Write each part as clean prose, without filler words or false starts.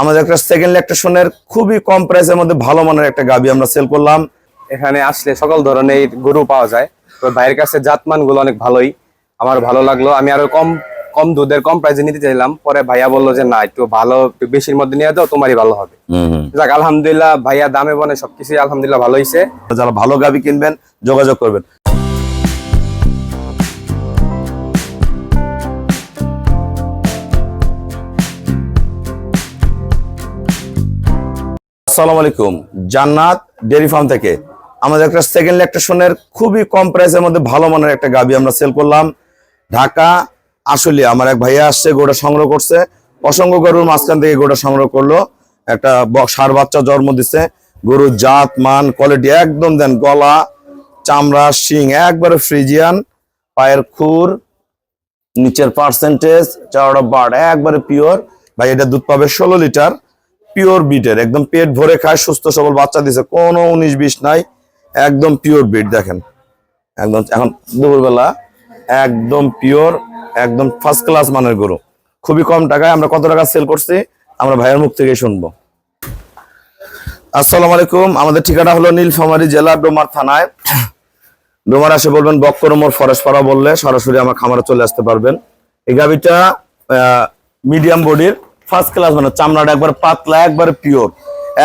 আমাদের একটা সেকেন্ড ল্যাকটেশনের খুবই কম প্রাইসের মধ্যে ভালো মানের একটা গাভী আমরা সেল করলাম। এখানে আসলে সকল ধরনের গরু পাওয়া যায়। তো ভাইয়ের কাছে জাতমান গুলো অনেক ভালোই, আমার ভালো লাগলো। আমি আরো কম কম দুধের কম প্রাইসে নিতে চাইলাম, পরে ভাইয়া বললো যে না, একটু ভালো একটু বেশির মধ্যে নিয়ে দাও, তোমারই ভালো হবে। যাক, আলহামদুলিল্লাহ ভাইয়া দামে বনে সবকিছুই আলহামদুলিল্লাহ ভালো হয়েছে। যারা ভালো গাভী কিনবেন যোগাযোগ করবেন। আসসালামু আলাইকুম, জান্নাত ডেয়ারি ফার্ম থেকে আমাদের একটা সেকেন্ড ল্যাকটেশনের খুবই কম প্রাইসের মধ্যে ভালো মানের একটা গাভী আমরা সেল করলাম। ঢাকা আশুলিয়া আমার এক ভাইয়া আসছে, গোটা সংগ্রহ করছে, অসংখ্য গরুর মাঝখান থেকে গোটা সংগ্রহ করলো। একটা ষাঁড় বাচ্চা জন্ম দিচ্ছে। গরুর জাত মান কোয়ালিটি একদম দেন, গলা চামড়া শিং একবারে ফ্রিজিয়ান, পায়ের খুর নিচের পার্সেন্টেজ চাওড়া বাট একবারে পিওর। ভাই এটা দুধ পাবে 16 লিটার, পিওর বিটের, একদম পেট ভরে খায়, সুস্থ সবল বাচ্চা দিছে, কোনো 19-20 নাই, একদম পিওর বিট। দেখেন একদম এখন দুপুরবেলা একদম পিওর, একদম ফার্স্ট ক্লাস মানের গরু, খুবই কম টাকায়। আমরা কত টাকা সেল করছি আমরা ভাইয়ের মুখ থেকে শুনবো। আসসালামু আলাইকুম, আমাদের ঠিকানা হলো নীলফামারী জেলা ডোমার থানায়। ডোমার আসে বলবেন বক্করমোর ফরেশপাড়া বললে সরাসরি আমার খামারে চলে আসতে পারবেন। এই গাভিটা মিডিয়াম বডির ফার্স্ট ক্লাস, মানে চামড়াটা একবার পাতলা একবার পিওর,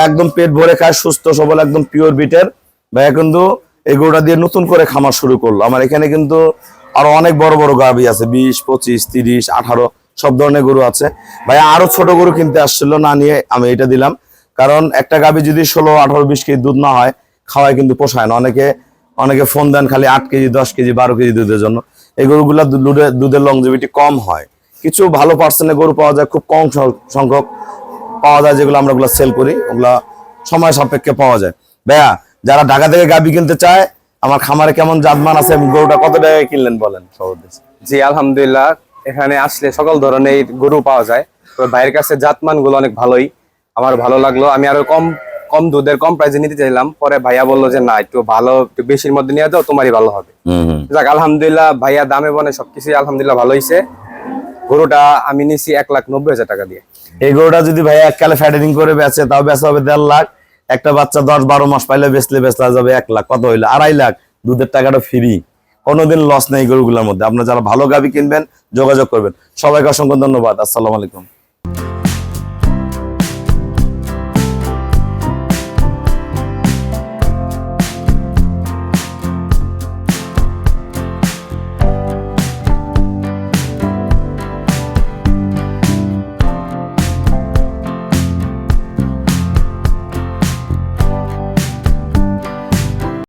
একদম পেট ভরে খায়, সুস্থ সবল, একদম পিওর বিটের। ভাইয়া কিন্তু এই গরুটা দিয়ে নতুন করে খামার শুরু করলো। আমার এখানে কিন্তু আরো অনেক বড় বড় গাভী আছে, 20, 25, 30, 18 সব ধরনের গরু আছে। ভাইয়া আরো ছোট গরু কিনতে আসছিল, না নিয়ে আমি এটা দিলাম, কারণ একটা গাভী যদি 16, 18, 20 কেজি দুধ না হয় খাওয়ায় কিন্তু পোষায় না। অনেকে ফোন দেন খালি 8 কেজি, 10 কেজি, 12 কেজি দুধের জন্য। এই গরুগুলা দুধের লংজিভিটি কম হয়। কিছু ভালো পার্সেন্টের গরু পাওয়া যায়, খুব কম সংখ্যক পাওয়া যায়, যেগুলো আমরা ওগুলা সেল করি, ওগুলা সময় সাপেক্ষে পাওয়া যায়। ভাইয়া যারা ঢাকা থেকে গাভী কিনতে চায়, আমার খামারে কেমন জাতমান আছে, গরুটা কত টাকায় কিনলেন বলেন সবার। জি আলহামদুলিল্লাহ, এখানে আসলে সকল ধরনের গরু পাওয়া যায়। তো ভাইয়ের কাছে জাতমান গুলো অনেক ভালোই, আমার ভালো লাগলো। আমি আরো কম কম দুধের কম প্রাইসে নিতে চাইলাম, পরে ভাইয়া বললো যে না, একটু ভালো একটু বেশির মধ্যে নিয়ে দাও, তোমারই ভালো হবে। যাক, আলহামদুলিল্লাহ ভাইয়া দামে বনে সবকিছুই আলহামদুলিল্লাহ ভালো হয়েছে। গরুটা আমি নিছি 1,90,000 টাকা দিয়ে। এই গরুটা যদি ভাইয়া এককালে ফ্যাটেনিং করে বেচে, তাও বেচা হবে 1.5 লাখ। একটা বাচ্চা 10-12 মাস পাইলে বেচা যাবে 1 লাখ, কত হইলো 2.5 লাখ। দুধের টাকাটা ফ্রি, কোনোদিন লস নেই গরুগুলোর মধ্যে। আপনারা যারা ভালো গাভী কিনবেন যোগাযোগ করবেন। সবাইকে অসংখ্য ধন্যবাদ। আসসালামু আলাইকুম।